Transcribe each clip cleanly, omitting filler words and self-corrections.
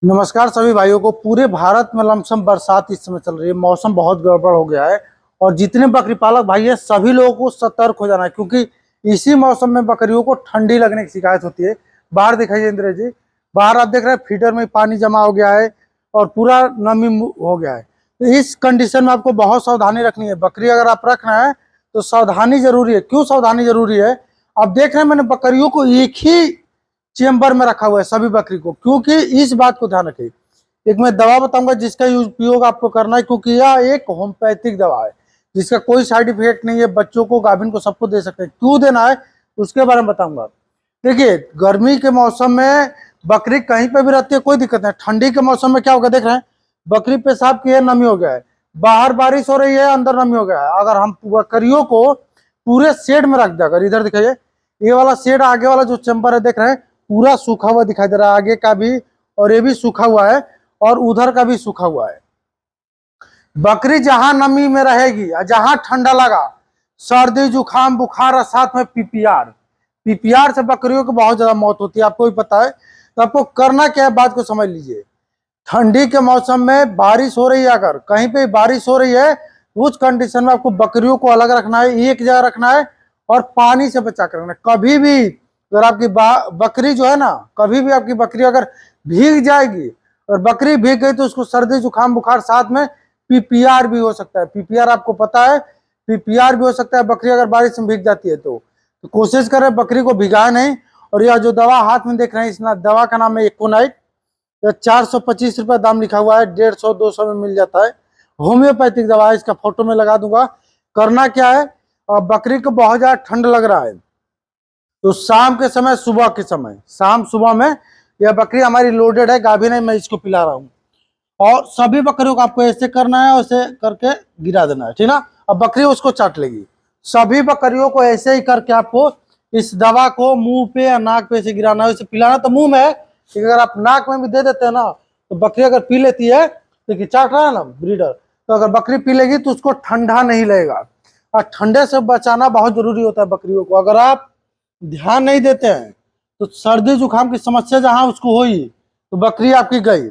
नमस्कार सभी भाइयों को। पूरे भारत में लमसम बरसात इस समय चल रही है। मौसम बहुत गड़बड़ हो गया है और जितने बकरी पालक भाई हैं सभी लोगों को सतर्क हो जाना है, क्योंकि इसी मौसम में बकरियों को ठंडी लगने की शिकायत होती है। बाहर दिखाइए इंद्र जी, बाहर आप देख रहे हैं फीडर में पानी जमा हो गया है और पूरा नमी हो गया है। तो इस कंडीशन में आपको बहुत सावधानी रखनी है। बकरी अगर आप रख रहे हैं तो सावधानी जरूरी है। क्यों सावधानी जरूरी है? आप देख रहे हैं मैंने बकरियों को एक ही चेम्बर में रखा हुआ है सभी बकरी को, क्योंकि इस बात को ध्यान रखिए। एक मैं दवा बताऊंगा जिसका उपयोग आपको करना है, क्योंकि यह एक होम्योपैथिक दवा है जिसका कोई साइड इफेक्ट नहीं है। बच्चों को, गाभिन को, सबको दे सकते हैं। क्यों देना है उसके बारे में बताऊंगा। देखिए, गर्मी के मौसम में बकरी कहीं पे भी रहती है, कोई दिक्कत नहीं। ठंडी के मौसम में क्या होगा देख रहे हैं, बकरी पेशाब की है, नमी हो गया है, बाहर बारिश हो रही है, अंदर नमी हो गया है। अगर हम बकरियों को पूरे शेड में रख दें, अगर इधर दिखाइए, ये वाला शेड आगे वाला जो चैम्बर है देख रहे हैं पूरा सूखा हुआ दिखाई दे रहा है, आगे का भी, और ये भी सूखा हुआ है और उधर का भी सूखा हुआ है। बकरी जहां नमी में रहेगी, जहां ठंडा लगा, सर्दी जुकाम बुखार और साथ में पीपीआर से बकरियों को बहुत ज्यादा मौत होती है, आपको भी पता है। तो आपको करना क्या है, बात को समझ लीजिए। ठंडी के मौसम में बारिश हो रही है, अगर कहीं पे बारिश हो रही है, उस कंडीशन में आपको बकरियों को अलग रखना है, एक जगह रखना है और पानी से बचा कर रखना है। कभी भी अगर आपकी बकरी जो है ना, कभी भी आपकी बकरी अगर भीग जाएगी और बकरी भीग गई तो उसको सर्दी जुकाम बुखार, साथ में पीपीआर भी हो सकता है। पीपीआर आपको पता है, पीपीआर भी हो सकता है बकरी अगर बारिश में भीग जाती है तो कोशिश करें बकरी को भिगाए नहीं। और यह जो दवा हाथ में देख रहे हैं, इस दवा का नाम है इकोनाइट। 425 रुपये दाम लिखा हुआ है, 150-200 में मिल जाता है। होम्योपैथिक दवा है, इसका फोटो में लगा दूंगा। करना क्या है, बकरी को बहुत ज्यादा ठंड लग रहा है तो शाम के समय, सुबह के समय, शाम सुबह में, यह बकरी हमारी लोडेड है, गाभिन है, मैं इसको पिला रहा हूँ। और सभी बकरियों को आपको ऐसे करना है, ऐसे करके गिरा देना है, ठीक ना। अब बकरी उसको चाट लेगी। सभी बकरियों को ऐसे ही करके आपको इस दवा को मुंह पे या नाक पे से गिराना है। इसे पिलाना तो मुंह में है, अगर आप नाक में भी दे देते हैं ना तो बकरी अगर पी लेती है, देखिए चाट रहा है ना ब्रीडर, तो अगर बकरी पी लेगी तो उसको ठंडा नहीं लगेगा। और ठंडे से बचाना बहुत जरूरी होता है बकरियों को। अगर आप ध्यान नहीं देते हैं तो सर्दी जुकाम की समस्या जहां उसको हुई तो बकरी आपकी गई।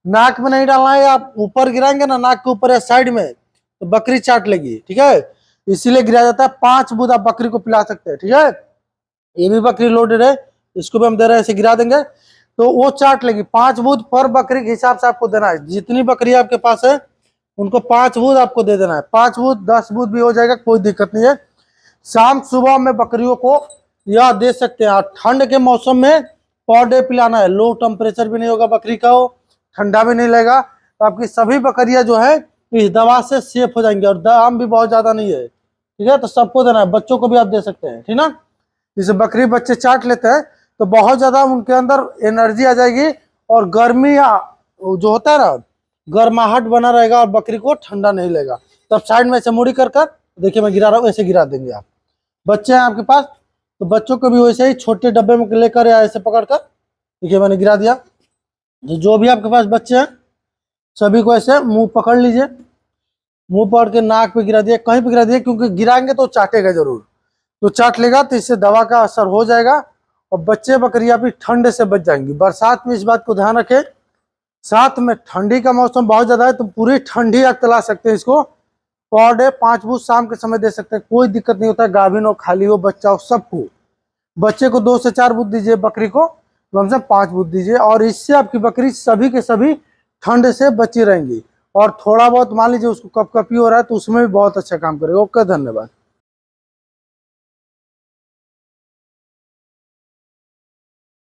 नाक में नहीं डालना है, आप ऊपर गिराएंगे ना, नाक के ऊपर या साइड में, तो बकरी चाट लेगी, ठीक है। इसीलिए गिराया जाता है। 5 बूंद आप बकरी को पिला सकते हैं, ठीक है। ये भी बकरी लोडेड है, इसको भी हम दे रहे हैं, ऐसे गिरा देंगे तो वो चाट लेगी। 5 बूंद पर बकरी के हिसाब से आपको देना है। जितनी बकरी आपके पास है उनको 5 बूंद आपको दे देना है। 5 बूंद 10 बूंद भी हो जाएगा, कोई दिक्कत नहीं है। शाम सुबह में बकरियों को यह दे सकते हैं। ठंड के मौसम में पर डे पिलाना है। लो टेम्परेचर भी नहीं होगा बकरी का, हो ठंडा भी नहीं लगेगा, तो आपकी सभी बकरियां जो है इस दवा से सेफ हो जाएंगी। और दाम भी बहुत ज्यादा नहीं है, ठीक है। तो सबको देना है, बच्चों को भी आप दे सकते हैं, ठीक ना। जैसे बकरी बच्चे चाट लेते हैं तो बहुत ज्यादा उनके अंदर एनर्जी आ जाएगी और गर्मी जो होता है ना, गर्माहट बना रहेगा और बकरी को ठंडा नहीं लगेगा। तब साइड में ऐसे मुड़ी कर देखिए मैं गिरा रहा हूँ, ऐसे गिरा देंगे आप। बच्चे हैं आपके पास तो बच्चों को भी वैसे ही छोटे डब्बे में लेकर या ऐसे पकड़कर, देखिए मैंने गिरा दिया। जो भी आपके पास बच्चे हैं सभी को ऐसे मुंह पकड़ लीजिए, मुंह पकड़ के नाक पे गिरा दिया, कहीं पे गिरा दिया, क्योंकि गिराएंगे तो चाटेगा जरूर। तो चाट लेगा तो इससे दवा का असर हो जाएगा और बच्चे बकरियां भी ठंड से बच जाएंगी। बरसात में इस बात को ध्यान रखें। साथ में ठंडी का मौसम बहुत ज्यादा है तो पूरी ठंडी आप तला सकते हैं। इसको पर डे 5 बूंद शाम के समय दे सकते हैं, कोई दिक्कत नहीं होता। गाभिन हो, खाली हो, बच्चा हो, सबको। बच्चे को 2 से 4 बूंद दीजिए, बकरी को कम से 5 बूंद दीजिए, और इससे आपकी बकरी सभी के सभी ठंड से बची रहेंगी। और थोड़ा बहुत मान लीजिए उसको कपकपी हो रहा है तो उसमें भी बहुत अच्छा काम करेगा। ओके, धन्यवाद।